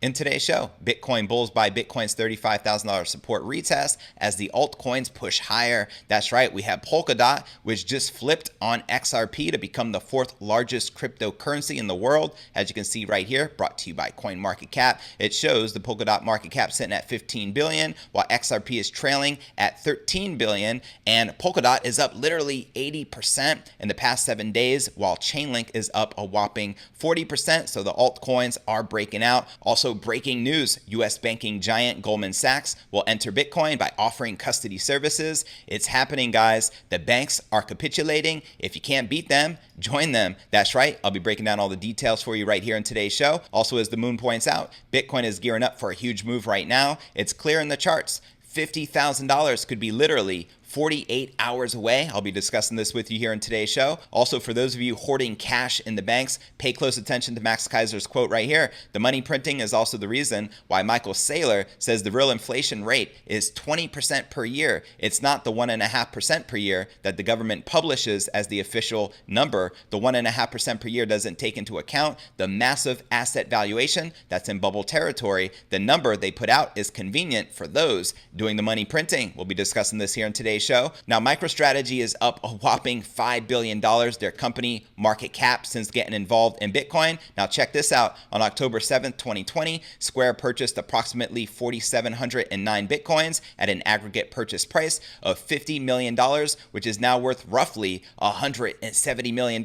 In today's show, Bitcoin bulls buy Bitcoin's $35,000 support retest as the altcoins push higher. That's right, we have Polkadot, which just flipped on XRP to become the fourth largest cryptocurrency in the world. As you can see right here, brought to you by CoinMarketCap, it shows the Polkadot market cap sitting at 15 billion, while XRP is trailing at 13 billion, and Polkadot is up literally 80% in the past 7 days, while Chainlink is up a whopping 40%. So the altcoins are breaking out. Also, breaking news, U.S. banking giant Goldman Sachs will enter Bitcoin by offering custody services. It's happening, guys. The banks are capitulating. If you can't beat them, join them. That's right. I'll be breaking down all the details for you right here in today's show. Also, as the moon points out, Bitcoin is gearing up for a huge move right now. It's clear in the charts. $50,000 could be literally 48 hours away. I'll be discussing this with you here in today's show. Also, for those of you hoarding cash in the banks, pay close attention to Max Kaiser's quote right here. The money printing is also the reason why Michael Saylor says the real inflation rate is 20% per year. It's not the 1.5% per year that the government publishes as the official number. The 1.5% per year doesn't take into account the massive asset valuation that's in bubble territory. The number they put out is convenient for those doing the money printing. We'll be discussing this here in today's show. Now, MicroStrategy is up a whopping $5 billion, their company market cap, since getting involved in Bitcoin. Now, check this out. On October 7th, 2020, Square purchased approximately 4,709 Bitcoins at an aggregate purchase price of $50 million, which is now worth roughly $170 million.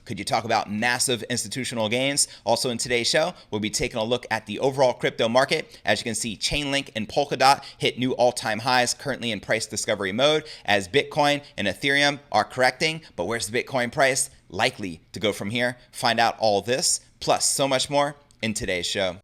Could you talk about massive institutional gains? Also in today's show, we'll be taking a look at the overall crypto market. As you can see, Chainlink and Polkadot hit new all-time highs, currently in price discovery mode, as Bitcoin and Ethereum are correcting. But where's the Bitcoin price likely to go from here? Find out all this, plus so much more in today's show.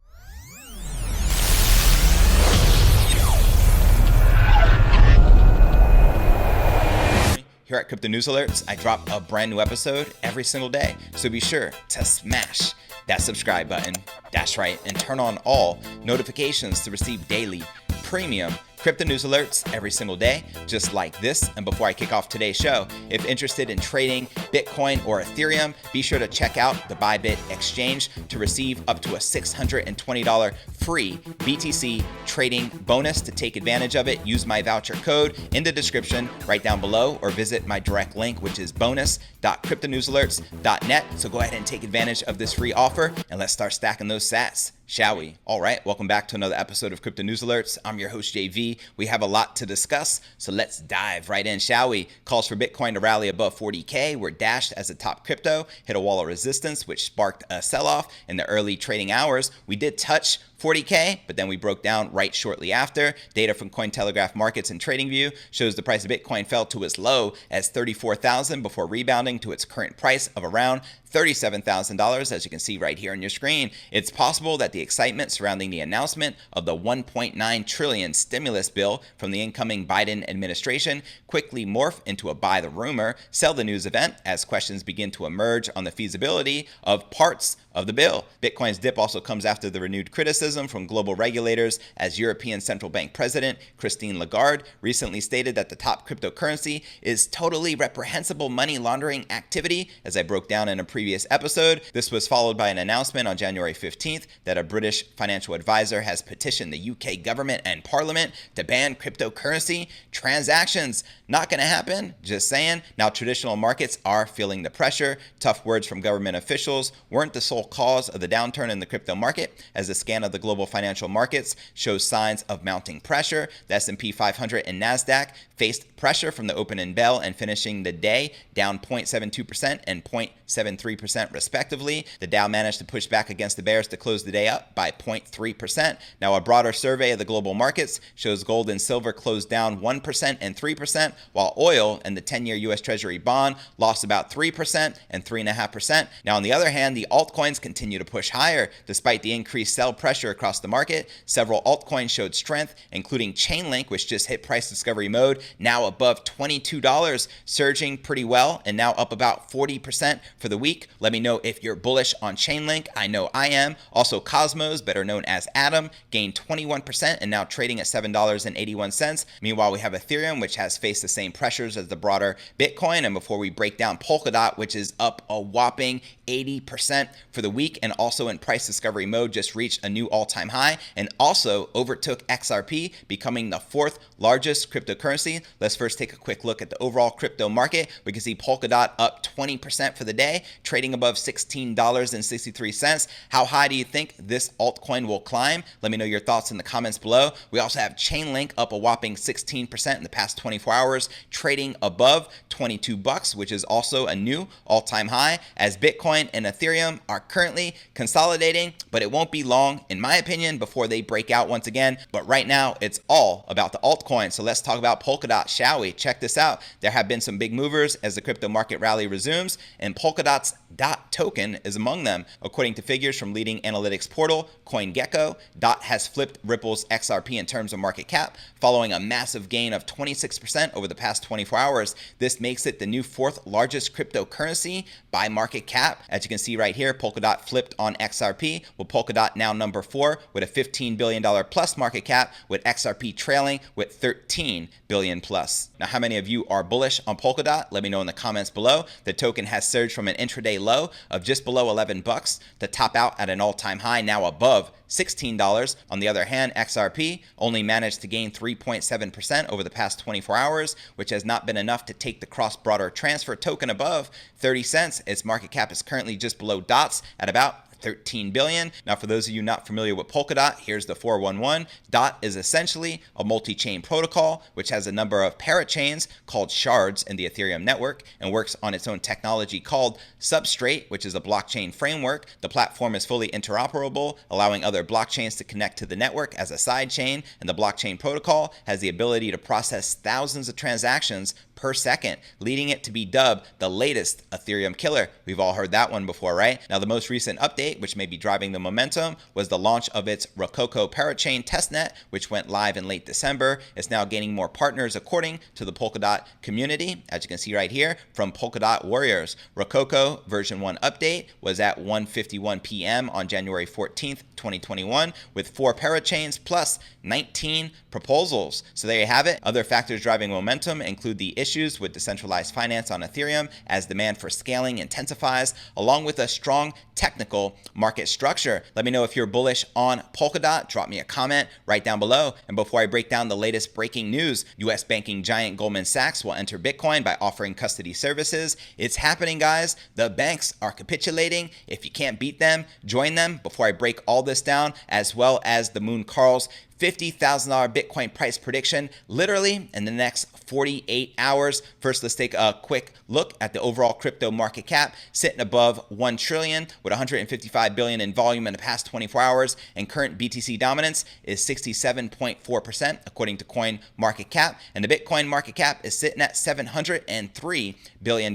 Here at Crypto News Alerts, I drop a brand new episode every single day. So be sure to smash that subscribe button. That's right, and turn on all notifications to receive daily premium Crypto News Alerts every single day, just like this. And before I kick off today's show, if interested in trading Bitcoin or Ethereum, be sure to check out the Bybit exchange to receive up to a $620 free BTC trading bonus. To take advantage of it, use my voucher code in the description right down below, or visit my direct link, which is bonus.cryptonewsalerts.net. So go ahead and take advantage of this free offer, and let's start stacking those sats, shall we? All right, welcome back to another episode of Crypto News Alerts. I'm your host, JV. We have a lot to discuss, so let's dive right in, shall we? Calls for Bitcoin to rally above 40K were dashed as the top crypto hit a wall of resistance, which sparked a sell-off in the early trading hours. We did touch 40K, but then we broke down right shortly after. Data from Cointelegraph Markets and TradingView shows the price of Bitcoin fell to as low as $34,000 before rebounding to its current price of around $37,000, as you can see right here on your screen. It's possible that the excitement surrounding the announcement of the $1.9 trillion stimulus bill from the incoming Biden administration quickly morph into a buy the rumor, sell the news event as questions begin to emerge on the feasibility of parts of the bill. Bitcoin's dip also comes after the renewed criticism from global regulators, as European Central Bank President Christine Lagarde recently stated that the top cryptocurrency is totally reprehensible money laundering activity, as I broke down in a previous episode. This was followed by an announcement on January 15th that a British financial advisor has petitioned the UK government and parliament to ban cryptocurrency transactions. Not going to happen, just saying. Now, traditional markets are feeling the pressure. Tough words from government officials weren't the sole cause of the downturn in the crypto market, as a scan of the global financial markets shows signs of mounting pressure. The S&P 500 and NASDAQ faced pressure from the opening bell and finishing the day down 0.72% and 0.73% respectively. The Dow managed to push back against the bears to close the day up by 0.3%. Now, a broader survey of the global markets shows gold and silver closed down 1% and 3%, while oil and the 10-year U.S. Treasury bond lost about 3% and 3.5%. Now, on the other hand, the altcoins continue to push higher. Despite the increased sell pressure across the market, several altcoins showed strength, including Chainlink, which just hit price discovery mode, now above $22, surging pretty well and now up about 40% for the week. week. Let me know if you're bullish on Chainlink. I know I am. Also, Cosmos, better known as Atom, gained 21% and now trading at $7.81. Meanwhile, we have Ethereum, which has faced the same pressures as the broader Bitcoin. And before we break down Polkadot, which is up a whopping 80% for the week and also in price discovery mode, just reached a new all-time high and also overtook XRP, becoming the fourth largest cryptocurrency. Let's first take a quick look at the overall crypto market. We can see Polkadot up 20% for the day, trading above $16.63. How high do you think this altcoin will climb? Let me know your thoughts in the comments below. We also have Chainlink up a whopping 16% in the past 24 hours, trading above $22, which is also a new all-time high, as Bitcoin and Ethereum are currently consolidating, but it won't be long, in my opinion, before they break out once again. But right now, it's all about the altcoin. So let's talk about Polkadot, shall we? Check this out. There have been some big movers as the crypto market rally resumes, and Polkadot's DOT token is among them. According to figures from leading analytics portal CoinGecko, DOT has flipped Ripple's XRP in terms of market cap, following a massive gain of 26% over the past 24 hours. This makes it the new fourth largest cryptocurrency by market cap. As you can see right here, Polkadot flipped on XRP, with Polkadot now number 4 with a $15 billion plus market cap, with XRP trailing with 13 billion plus. Now, how many of you are bullish on Polkadot? Let me know in the comments below. The token has surged from an intraday low of just below $11 to top out at an all-time high now above $16. On the other hand, XRP only managed to gain 3.7% over the past 24 hours, which has not been enough to take the cross-border transfer token above 30 cents. Its market cap is currently just below DOT's at about 13 billion. Now, for those of you not familiar with Polkadot, here's the 411. DOT is essentially a multi-chain protocol, which has a number of parachains called shards in the Ethereum network and works on its own technology called Substrate, which is a blockchain framework. The platform is fully interoperable, allowing other blockchains to connect to the network as a sidechain, and the blockchain protocol has the ability to process thousands of transactions per second, leading it to be dubbed the latest Ethereum killer. We've all heard that one before, right? Now, the most recent update, which may be driving the momentum, was the launch of its Rococo parachain testnet, which went live in late December. It's now gaining more partners according to the Polkadot community. As you can see right here from Polkadot Warriors, Rococo version 1 update was at 1:51 p.m. on January 14th, 2021, with 4 parachains plus 19 proposals. So there you have it. Other factors driving momentum include the issues with decentralized finance on Ethereum as demand for scaling intensifies, along with a strong technical market structure. Let me know if you're bullish on Polkadot. Drop me a comment right down below. And before I break down the latest breaking news, US banking giant Goldman Sachs will enter Bitcoin by offering custody services. It's happening, guys. The banks are capitulating. If you can't beat them, join them. Before I break all this down, as well as the Moon Carl's $50,000 Bitcoin price prediction literally in the next 48 hours. First, let's take a quick look at the overall crypto market cap, sitting above 1 trillion with 155 billion in volume in the past 24 hours, and current BTC dominance is 67.4% according to Coin Market Cap, and the Bitcoin market cap is sitting at $703 billion.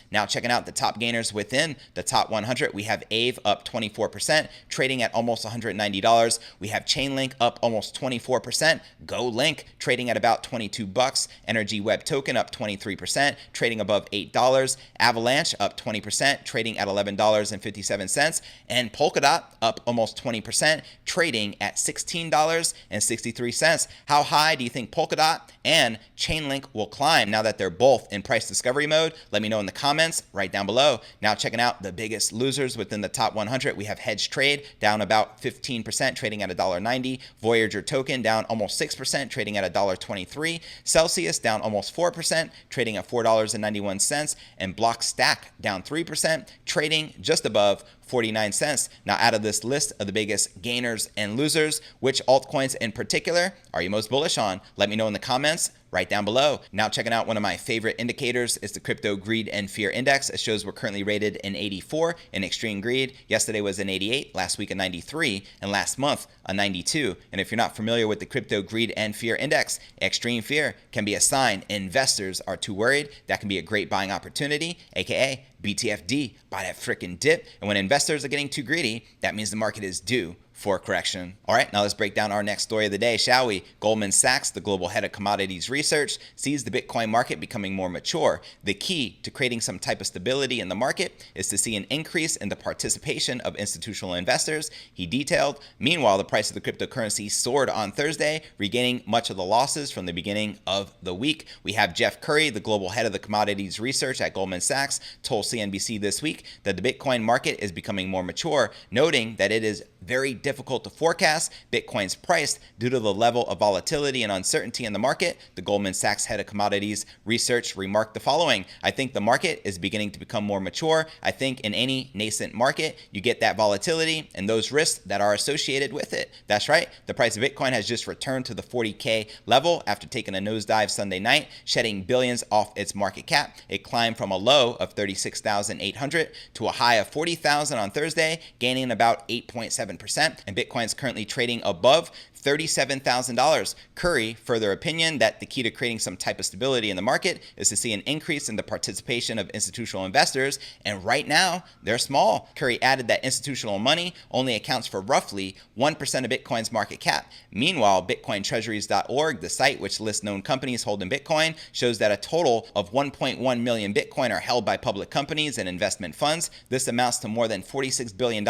Now, checking out the top gainers within the top 100, we have Aave up 24%, trading at almost $190. We have Chainlink up almost 24%, GoLink trading at about $22, Energy Web Token up 23%, trading above $8, Avalanche up 20%, trading at $11.57, and Polkadot up almost 20%, trading at $16.63. How high do you think Polkadot and Chainlink will climb now that they're both in price discovery mode? Let me know in the comments right down below. Now, checking out the biggest losers within the top 100, we have Hedge Trade down about 15%, trading at $1.90, Voyager token down almost 6%, trading at $1.23, Celsius down almost 4%, trading at $4.91, and Blockstack down 3%, trading just above 49 cents. Now, out of this list of the biggest gainers and losers, which altcoins in particular are you most bullish on? Let me know in the comments right down below. Now, checking out one of my favorite indicators is the Crypto Greed and Fear Index. It shows we're currently rated an 84 in extreme greed. Yesterday was an 88, last week a 93, and last month a 92. And if you're not familiar with the Crypto Greed and Fear Index, extreme fear can be a sign investors are too worried. That can be a great buying opportunity, aka BTFD, buy that frickin' dip. And when investors are getting too greedy, that means the market is due for correction. All right, now let's break down our next story of the day, shall we? Goldman Sachs, the global head of commodities research, sees the Bitcoin market becoming more mature. The key to creating some type of stability in the market is to see an increase in the participation of institutional investors, he detailed. Meanwhile, the price of the cryptocurrency soared on Thursday, regaining much of the losses from the beginning of the week. We have Jeff Currie, the global head of the commodities research at Goldman Sachs, told CNBC this week that the Bitcoin market is becoming more mature, noting that it is very difficult to forecast Bitcoin's price due to the level of volatility and uncertainty in the market. The Goldman Sachs head of commodities research remarked the following: I think the market is beginning to become more mature. I think in any nascent market, you get that volatility and those risks that are associated with it. That's right. The price of Bitcoin has just returned to the 40K level after taking a nosedive Sunday night, shedding billions off its market cap. It climbed from a low of 36,800 to a high of 40,000 on Thursday, gaining about 8.7%, and Bitcoin is currently trading above $37,000. Currie further opinion that the key to creating some type of stability in the market is to see an increase in the participation of institutional investors, and right now they're small. Currie added that institutional money only accounts for roughly 1% of Bitcoin's market cap. Meanwhile, BitcoinTreasuries.org, the site which lists known companies holding Bitcoin, shows that a total of 1.1 million Bitcoin are held by public companies and investment funds. This amounts to more than $46 billion,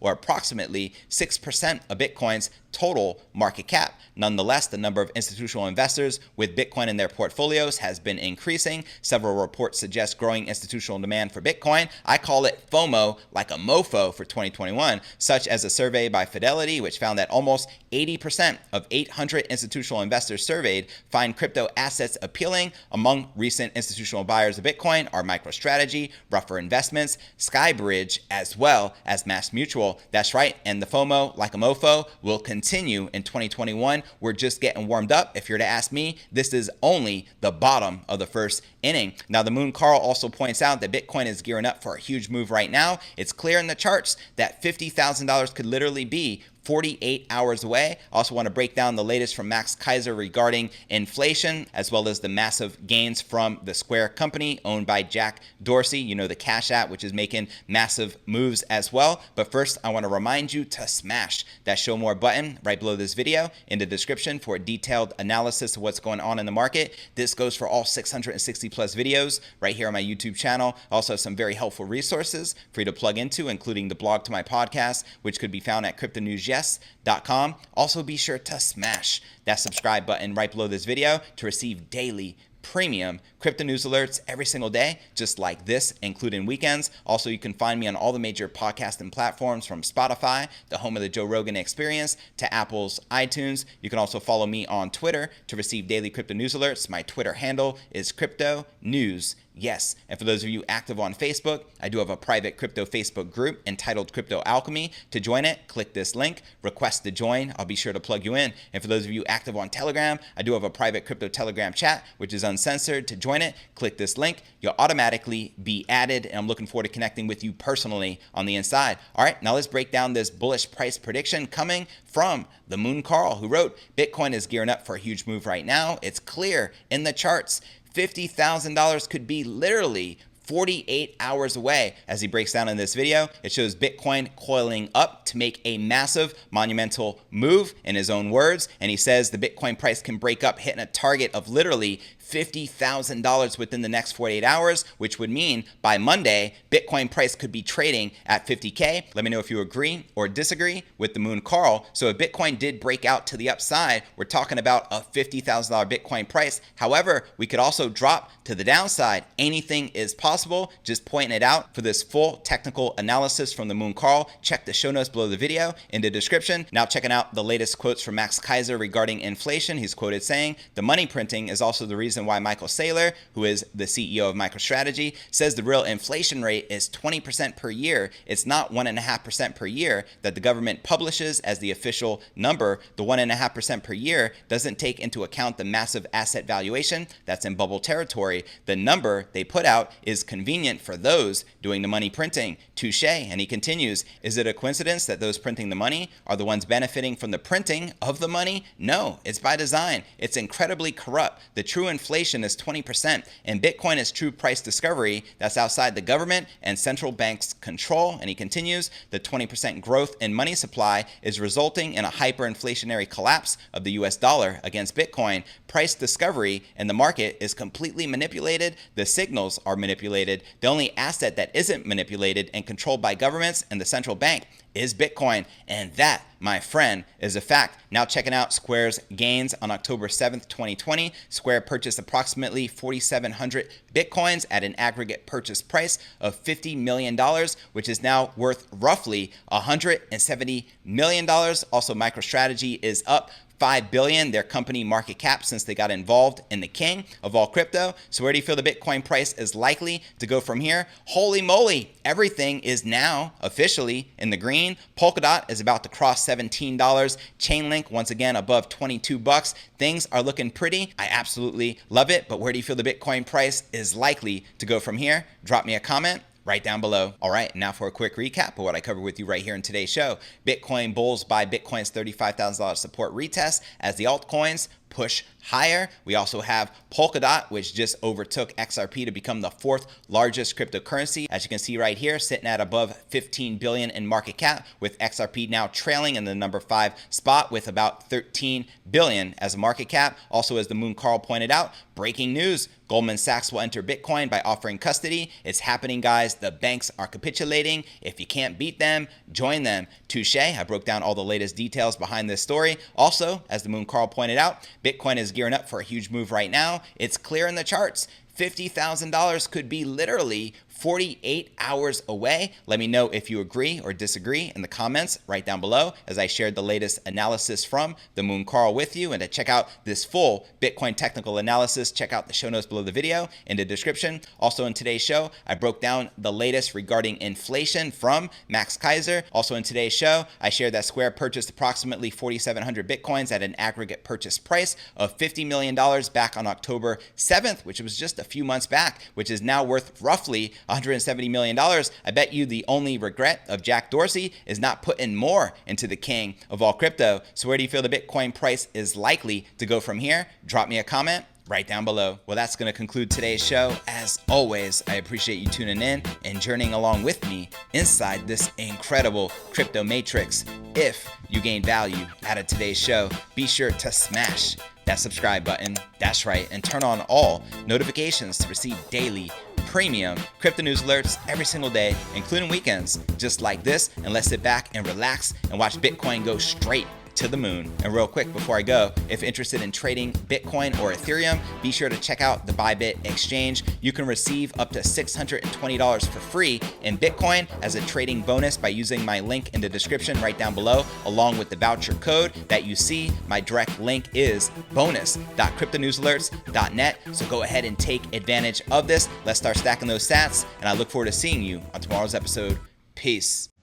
or approximately 6% of Bitcoin's total market cap. Nonetheless, the number of institutional investors with Bitcoin in their portfolios has been increasing. Several reports suggest growing institutional demand for Bitcoin. I call it FOMO, like a mofo, for 2021, such as a survey by Fidelity, which found that almost 80% of 800 institutional investors surveyed find crypto assets appealing. Among recent institutional buyers of Bitcoin are MicroStrategy, Rougher Investments, Skybridge, as well as MassMutual. That's right, and the FOMO, like a mofo, will continue in 2021. We're just getting warmed up. If you're to ask me, this is only the bottom of the first inning. Now, the Moon Carl also points out that Bitcoin is gearing up for a huge move right now. It's clear in the charts that $50,000 could literally be 48 hours away. I also want to break down the latest from Max Keiser regarding inflation, as well as the massive gains from the Square company owned by Jack Dorsey, you know, the Cash App, which is making massive moves as well. But first, I want to remind you to smash that show more button right below this video in the description for a detailed analysis of what's going on in the market. This goes for all 660 plus videos right here on my YouTube channel. I also have some very helpful resources for you to plug into, including the blog to my podcast, which could be found at cryptonewsyes.com. Also, be sure to smash that subscribe button right below this video to receive daily premium crypto news alerts every single day, just like this, including weekends. Also, you can find me on all the major podcasting platforms, from Spotify, the home of the Joe Rogan Experience, to Apple's iTunes. You can also follow me on Twitter to receive daily crypto news alerts. My Twitter handle is Crypto News. Yes, and for those of you active on Facebook, I do have a private crypto Facebook group entitled Crypto Alchemy. To join it, click this link, request to join. I'll be sure to plug you in. And for those of you active on Telegram, I do have a private crypto Telegram chat, which is uncensored. To join it, click this link. You'll automatically be added, and I'm looking forward to connecting with you personally on the inside. All right, now let's break down this bullish price prediction coming from the Moon Carl, who wrote, Bitcoin is gearing up for a huge move right now. It's clear in the charts. $50,000 could be literally 48 hours away. As he breaks down in this video, it shows Bitcoin coiling up to make a massive, monumental move, in his own words. And he says the Bitcoin price can break up, hitting a target of literally $50,000 within the next 48 hours, which would mean by Monday, Bitcoin price could be trading at 50K. Let me know if you agree or disagree with the Moon Carl. So if Bitcoin did break out to the upside, we're talking about a $50,000 Bitcoin price. However, we could also drop to the downside. Anything is possible. Just pointing it out. For this full technical analysis from the Moon Carl, check the show notes below the video in the description. Now, checking out the latest quotes from Max Keiser regarding inflation, he's quoted saying, the money printing is also the reason why Michael Saylor, who is the CEO of MicroStrategy, says the real inflation rate is 20% per year. It's not 1.5% per year that the government publishes as the official number. The 1.5% per year doesn't take into account the massive asset valuation that's in bubble territory. The number they put out is convenient for those doing the money printing. Touche. And he continues, is it a coincidence that those printing the money are the ones benefiting from the printing of the money? No, it's by design. It's incredibly corrupt. The true inflation inflation is 20%, and Bitcoin is true price discovery that's outside the government and central bank's control. And he continues, the 20% growth in money supply is resulting in a hyperinflationary collapse of the US dollar against Bitcoin. Price discovery in the market is completely manipulated. The signals are manipulated. The only asset that isn't manipulated and controlled by governments and the central bank is Bitcoin. And that, my friend, is a fact. Now checking out Square's gains on October 7th, 2020. Square purchased approximately 4,700 Bitcoins at an aggregate purchase price of $50 million, which is now worth roughly $170 million. Also, MicroStrategy is up $5 billion, their company market cap, since they got involved in the king of all crypto. So where do you feel the Bitcoin price is likely to go from here? Holy moly, everything is now officially in the green. Polkadot is about to cross $17. Chainlink, once again, above 22 bucks. Things are looking pretty. I absolutely love it. But where do you feel the Bitcoin price is likely to go from here? Drop me a comment right down below. All right, now for a quick recap of what I covered with you right here in today's show. Bitcoin bulls buy Bitcoin's $35,000 support retest as the altcoins push higher. We also have Polkadot, which just overtook XRP to become the fourth largest cryptocurrency. As you can see right here, sitting at above 15 billion in market cap, with XRP now trailing in the number 5 spot with about 13 billion as a market cap. Also, as the Moon Carl pointed out, breaking news: Goldman Sachs will enter Bitcoin by offering custody. It's happening, guys. The banks are capitulating. If you can't beat them, join them. Touche. I broke down all the latest details behind this story. Also, as the Moon Carl pointed out, Bitcoin is gearing up for a huge move right now. It's clear in the charts. $50,000 could be literally 48 hours away. Let me know if you agree or disagree in the comments right down below, as I shared the latest analysis from the Moon Carl with you. And to check out this full Bitcoin technical analysis, check out the show notes below the video in the description. Also in today's show, I broke down the latest regarding inflation from Max Kaiser. Also in today's show, I shared that Square purchased approximately 4,700 Bitcoins at an aggregate purchase price of $50 million back on October 7th, which was just a few months back, which is now worth roughly $170 million. I bet you the only regret of Jack Dorsey is not putting more into the king of all crypto. So where do you feel the Bitcoin price is likely to go from here? Drop me a comment right down below. Well, that's going to conclude today's show. As always, I appreciate you tuning in and journeying along with me inside this incredible crypto matrix. If you gained value out of today's show, be sure to smash that subscribe button. That's right. And turn on all notifications to receive daily premium crypto news alerts every single day, including weekends, just like this. And let's sit back and relax and watch Bitcoin go straight to the moon. And real quick before I go, if interested in trading Bitcoin or Ethereum, be sure to check out the Bybit exchange. You can receive up to $620 for free in Bitcoin as a trading bonus by using my link in the description right down below, along with the voucher code that you see. My direct link is bonus.cryptonewsalerts.net. So go ahead and take advantage of this. Let's start stacking those sats, and I look forward to seeing you on tomorrow's episode. Peace.